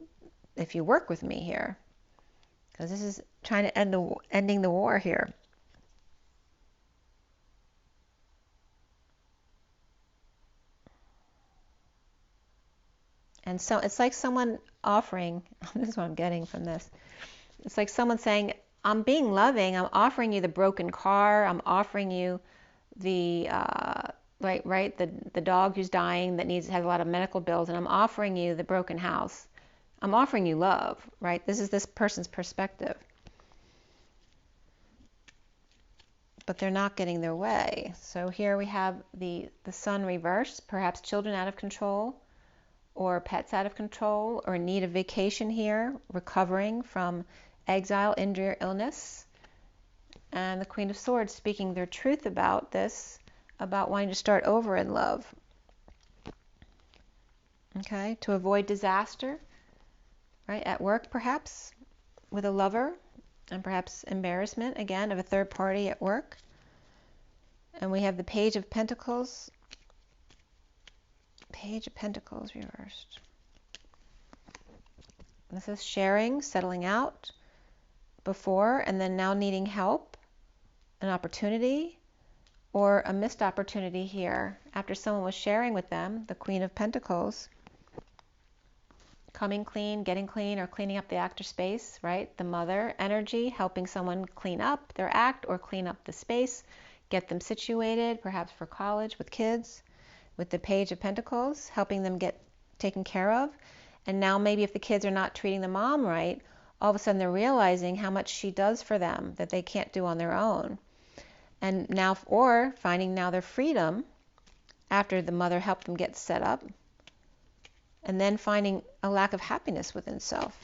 work with me here. Because this is trying to ending the war here. And so it's like someone offering, this is what I'm getting from this. It's like someone saying, I'm being loving, I'm offering you the broken car, I'm offering you the, the dog who's dying that has a lot of medical bills, and I'm offering you the broken house. I'm offering you love, right? This is this person's perspective. But they're not getting their way. So here we have the Sun reversed, perhaps children out of control, or pets out of control, or in need of vacation here, recovering from exile, injury, or illness. And the Queen of Swords speaking their truth about this, about wanting to start over in love. Okay, to avoid disaster, right, at work perhaps, with a lover, and perhaps embarrassment, again, of a third party at work. And we have the Page of Pentacles. Page of Pentacles reversed. This is sharing, settling out before, and then now needing help, an opportunity, or a missed opportunity here after someone was sharing with them, the Queen of Pentacles, coming clean, getting clean, or cleaning up the actor space, right? The mother energy, helping someone clean up their act or clean up the space, get them situated, perhaps for college with kids. With the Page of Pentacles, helping them get taken care of. And now maybe if the kids are not treating the mom right, all of a sudden they're realizing how much she does for them that they can't do on their own. And now, or finding now their freedom after the mother helped them get set up, and then finding a lack of happiness within self.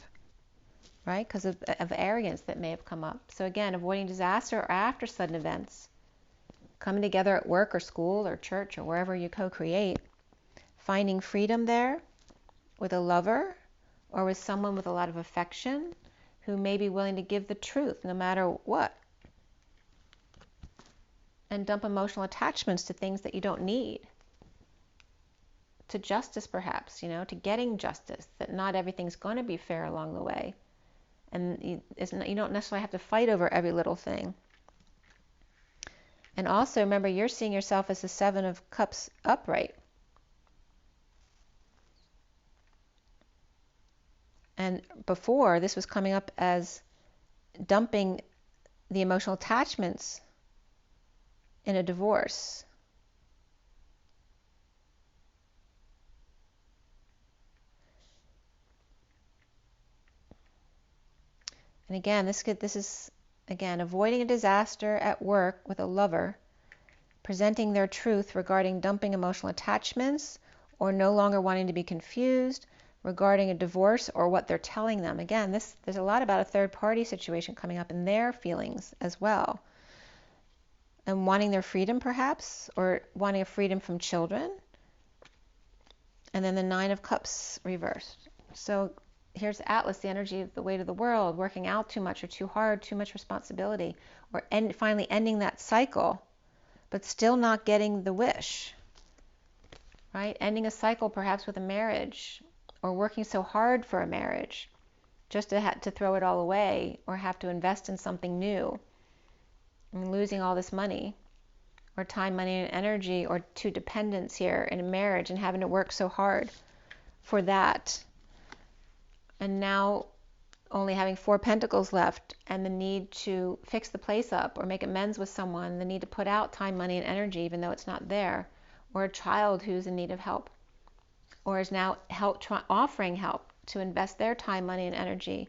right? Because of arrogance that may have come up. So again, avoiding disaster or after sudden events, coming together at work or school or church or wherever you co-create, finding freedom there with a lover or with someone with a lot of affection who may be willing to give the truth no matter what, and dump emotional attachments to things that you don't need, to justice perhaps, you know, to getting justice, that not everything's going to be fair along the way, and you don't necessarily have to fight over every little thing. And also remember, you're seeing yourself as the Seven of Cups upright. And before, this was coming up as dumping the emotional attachments in a divorce. And again, this is again avoiding a disaster at work with a lover, presenting their truth regarding dumping emotional attachments or no longer wanting to be confused regarding a divorce or what they're telling them. Again, there's a lot about a third party situation coming up in their feelings as well. And wanting their freedom perhaps, or wanting a freedom from children. And then the Nine of Cups reversed. So here's Atlas, the energy of the weight of the world, working out too much or too hard, too much responsibility, or finally ending that cycle, but still not getting the wish, right? Ending a cycle perhaps with a marriage, or working so hard for a marriage just to throw it all away, or have to invest in something new, and losing all this money, or time, money, and energy, or to dependence here in a marriage and having to work so hard for that. And now only having 4 pentacles left, and the need to fix the place up or make amends with someone, the need to put out time, money, and energy even though it's not there, or a child who's in need of help, or is now offering help to invest their time, money, and energy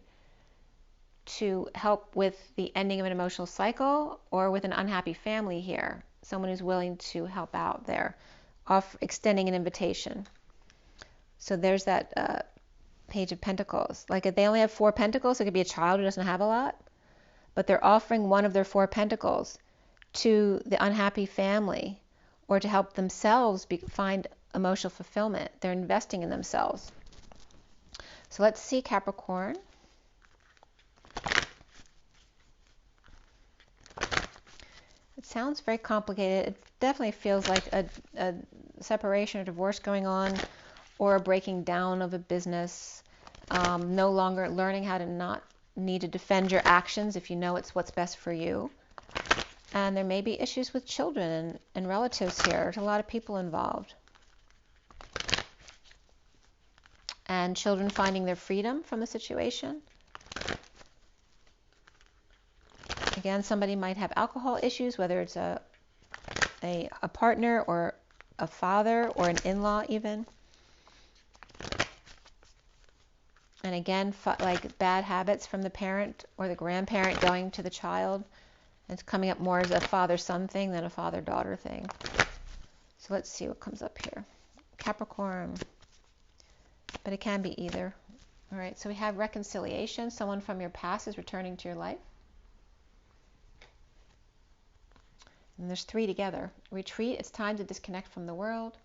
to help with the ending of an emotional cycle, or with an unhappy family here, someone who's willing to help out there, extending an invitation. So there's that Page of Pentacles. Like if they only have 4 pentacles, it could be a child who doesn't have a lot, but they're offering one of their 4 pentacles to the unhappy family, or to help themselves find emotional fulfillment. They're investing in themselves. So let's see, Capricorn. It sounds very complicated. It definitely feels like a separation or divorce going on, or a breaking down of a business, no longer learning how to not need to defend your actions if you know it's what's best for you. And there may be issues with children and relatives here. There's a lot of people involved. And children finding their freedom from the situation. Again, somebody might have alcohol issues, whether it's a partner or a father or an in-law even. And again, like bad habits from the parent or the grandparent going to the child. It's coming up more as a father-son thing than a father-daughter thing. So let's see what comes up here. Capricorn. But it can be either. All right, so we have reconciliation. Someone from your past is returning to your life. And there's 3 together. Retreat. It's time to disconnect from the world.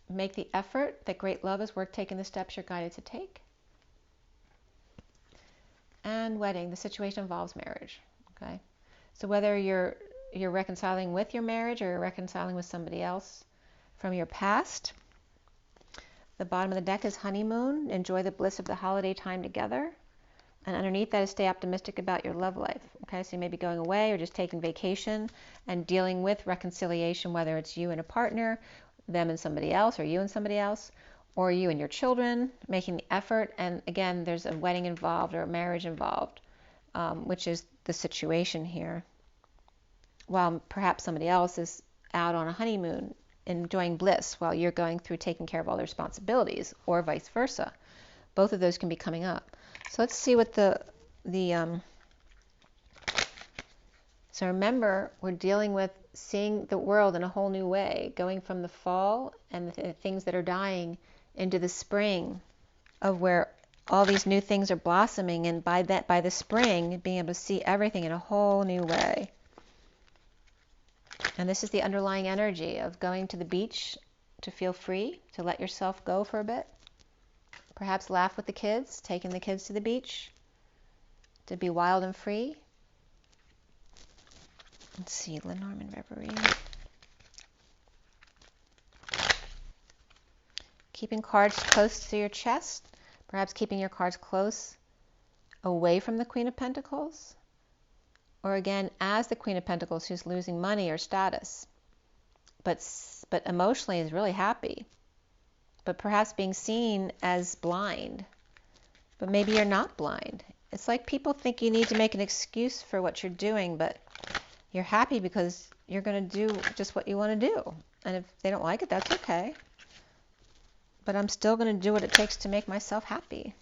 Make the effort that great love is worth taking the steps you're guided to take. And wedding. The situation involves marriage. Okay, so whether you're reconciling with your marriage or you're reconciling with somebody else from your past. The bottom of the deck is honeymoon. Enjoy the bliss of the holiday time together. And underneath that is stay optimistic about your love life. Okay, so you may be going away or just taking vacation and dealing with reconciliation, whether it's you and a partner, them and somebody else, or you and somebody else, or you and your children, making the effort. And again, there's a wedding involved or a marriage involved, which is the situation here. While perhaps somebody else is out on a honeymoon, enjoying bliss, while you're going through taking care of all the responsibilities, or vice versa. Both of those can be coming up. So let's see what so remember, we're dealing with seeing the world in a whole new way, going from the fall and the things that are dying into the spring of where all these new things are blossoming, and by the spring, being able to see everything in a whole new way. And this is the underlying energy of going to the beach to feel free, to let yourself go for a bit. Perhaps laugh with the kids, taking the kids to the beach, to be wild and free. Let's see, Lenormand Reverie. Keeping cards close to your chest, perhaps keeping your cards close away from the Queen of Pentacles, or again, as the Queen of Pentacles who's losing money or status, but emotionally is really happy, but perhaps being seen as blind, but maybe you're not blind. It's like people think you need to make an excuse for what you're doing, but you're happy because you're going to do just what you want to do. And if they don't like it, that's okay. But I'm still going to do what it takes to make myself happy.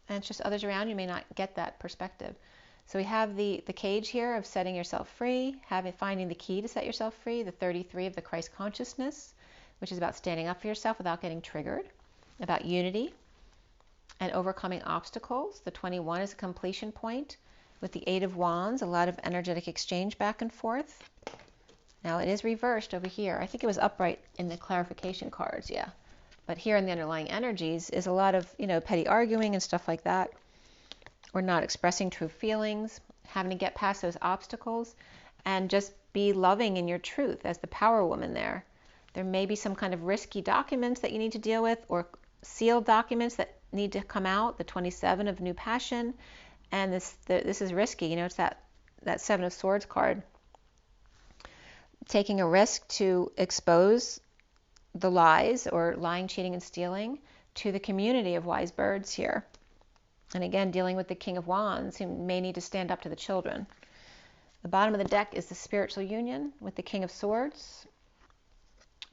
And it's just others around you may not get that perspective. So we have the cage here of setting yourself free, finding the key to set yourself free, the 33 of the Christ consciousness, which is about standing up for yourself without getting triggered, about unity and overcoming obstacles. The 21 is a completion point with the 8 of Wands, a lot of energetic exchange back and forth. Now it is reversed over here. I think it was upright in the clarification cards, yeah. But here in the underlying energies is a lot of, petty arguing and stuff like that. Or not expressing true feelings, having to get past those obstacles and just be loving in your truth as the power woman there. There may be some kind of risky documents that you need to deal with, or sealed documents that need to come out, the 27 of new passion. And this is risky, it's that 7 of Swords card. Taking a risk to expose the lies or lying, cheating, and stealing to the community of wise birds here. And again, dealing with the King of Wands, who may need to stand up to the children. The bottom of the deck is the spiritual union with the King of Swords.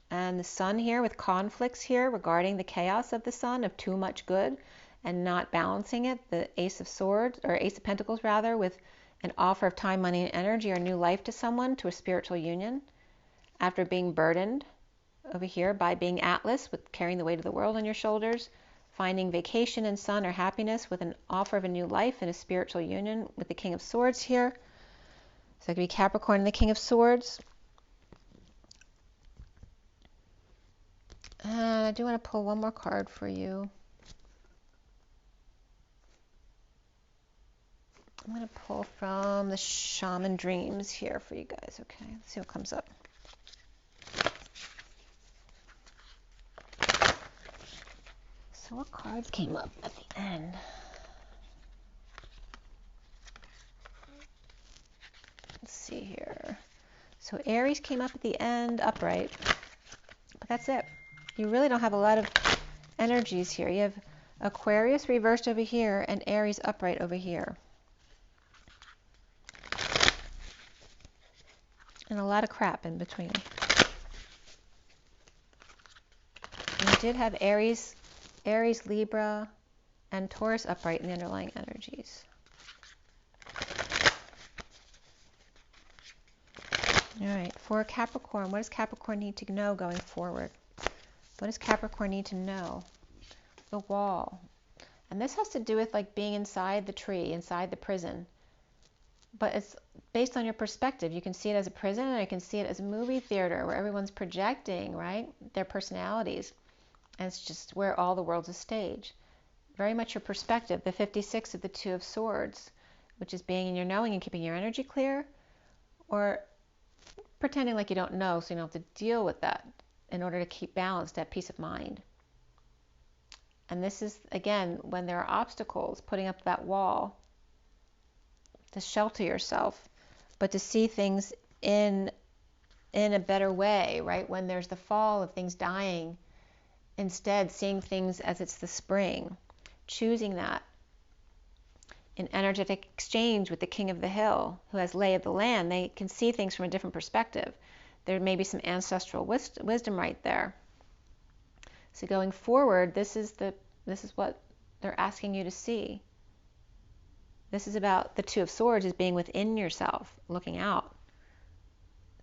And the Sun here with conflicts here regarding the chaos of the Sun, of too much good and not balancing it. The Ace of Swords, or Ace of Pentacles rather, with an offer of time, money, and energy, or new life to someone, to a spiritual union, after being burdened over here by being Atlas, with carrying the weight of the world on your shoulders, finding vacation in sun or happiness with an offer of a new life in a spiritual union with the King of Swords here. So it could be Capricorn and the King of Swords. I do want to pull one more card for you. I'm going to pull from the Shaman Dreams here for you guys. Okay, let's see what comes up. So what cards came up at the end? Let's see here. So Aries came up at the end, upright. But that's it. You really don't have a lot of energies here. You have Aquarius reversed over here and Aries upright over here. And a lot of crap in between. And you did have Aries, Libra, and Taurus upright in the underlying energies. All right, for Capricorn, what does Capricorn need to know going forward? What does Capricorn need to know? The Wall. And this has to do with like being inside the tree, inside the prison. But it's based on your perspective. You can see it as a prison, and you can see it as a movie theater where everyone's projecting, right, their personalities. And it's just where all the world's a stage. Very much your perspective. The 56 of the 2 of Swords, which is being in your knowing and keeping your energy clear, or pretending like you don't know so you don't have to deal with that in order to keep balanced, that peace of mind. And this is, again, when there are obstacles, putting up that wall to shelter yourself, but to see things in a better way, right? When there's the fall of things dying, instead seeing things as it's the spring, choosing that in energetic exchange with the King of the Hill, who has lay of the land. They can see things from a different perspective. There may be some ancestral wisdom right there. So going forward, this is what they're asking you to see. This is about the 2 of Swords as being within yourself, looking out.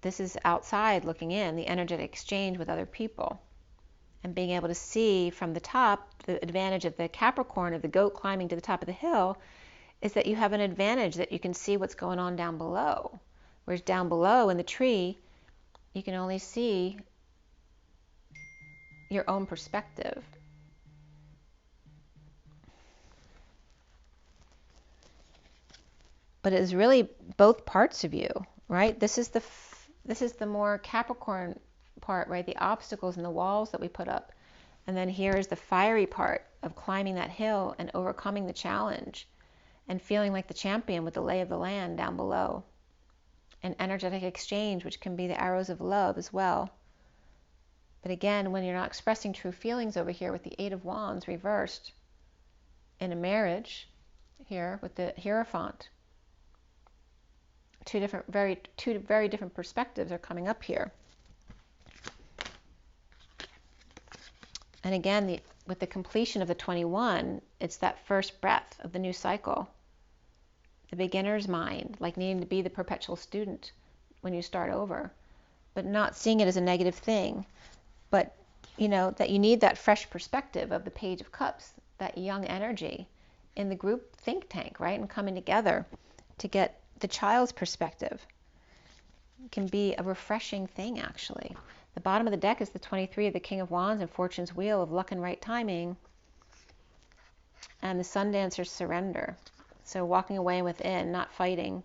This is outside looking in, the energetic exchange with other people. and being able to see from the top. The advantage of the Capricorn, of the goat climbing to the top of the hill, is that you have an advantage that you can see what's going on down below. Whereas down below in the tree, you can only see your own perspective. But it is really both parts of you, right? This is the more Capricorn part, right? The obstacles and the walls that we put up. And then here is the fiery part of climbing that hill and overcoming the challenge and feeling like the champion with the lay of the land down below. An energetic exchange, which can be the arrows of love as well. But again, when you're not expressing true feelings over here with the Eight of Wands reversed in a marriage here with the Hierophant, two very different perspectives are coming up here. And again, with the completion of the 21, it's that first breath of the new cycle. The beginner's mind, like needing to be the perpetual student when you start over, but not seeing it as a negative thing. But, you know, that you need that fresh perspective of the Page of Cups, that young energy in the group think tank, right? And coming together to get the child's perspective. It can be a refreshing thing, actually. The bottom of the deck is the 23 of the King of Wands and Fortune's Wheel of Luck and Right Timing. And the Sun Dancer's Surrender. So walking away within, not fighting.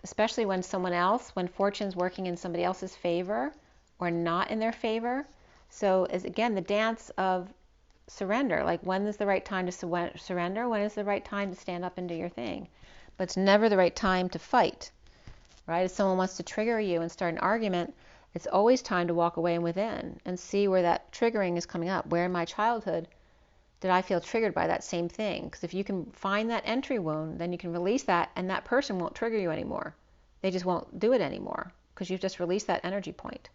Especially when someone else, when Fortune's working in somebody else's favor or not in their favor. So is again the dance of surrender. Like, when is the right time to surrender? When is the right time to stand up and do your thing? But it's never the right time to fight, right? If someone wants to trigger you and start an argument, it's always time to walk away and within and see where that triggering is coming up. Where in my childhood did I feel triggered by that same thing? Because if you can find that entry wound, then you can release that, and that person won't trigger you anymore. They just won't do it anymore because you've just released that energy point.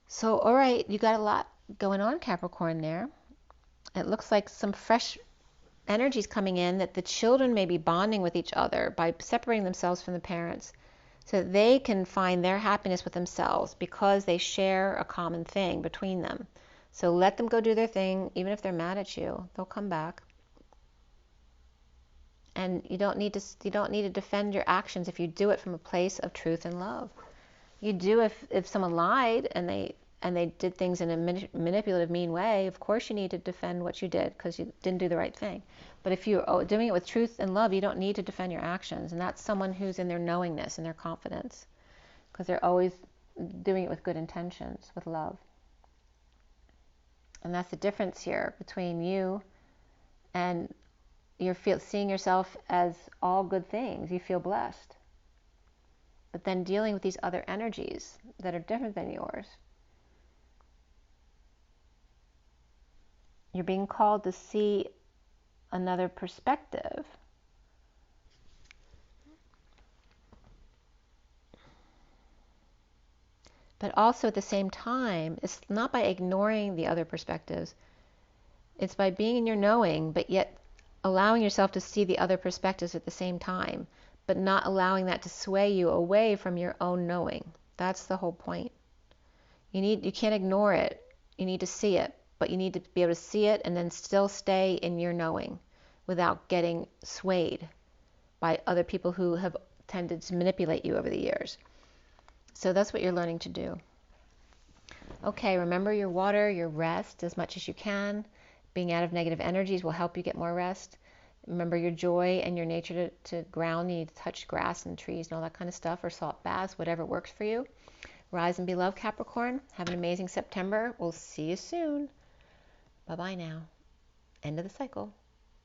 So, all right, you got a lot going on, Capricorn, there. It looks like some fresh energies coming in, that the children may be bonding with each other by separating themselves from the parents so that they can find their happiness with themselves because they share a common thing between them. So let them go do their thing. Even if they're mad at you, they'll come back. And you don't need to defend your actions if you do it from a place of truth and love. You do if someone lied and they did things in a manipulative, mean way. Of course you need to defend what you did because you didn't do the right thing. But if you're doing it with truth and love, you don't need to defend your actions. And that's someone who's in their knowingness and their confidence, because they're always doing it with good intentions, with love. And that's the difference here between you and you're seeing yourself as all good things. You feel blessed. But then dealing with these other energies that are different than yours. You're being called to see another perspective. But also at the same time, it's not by ignoring the other perspectives. It's by being in your knowing, but yet allowing yourself to see the other perspectives at the same time, but not allowing that to sway you away from your own knowing. That's the whole point. You can't ignore it. You need to see it, but you need to be able to see it and then still stay in your knowing without getting swayed by other people who have tended to manipulate you over the years. So that's what you're learning to do. Okay, remember your water, your rest as much as you can. Being out of negative energies will help you get more rest. Remember your joy and your nature to ground. You need to touch grass and trees and all that kind of stuff, or salt baths, whatever works for you. Rise and be loved, Capricorn. Have an amazing September. We'll see you soon. Bye-bye now. End of the cycle.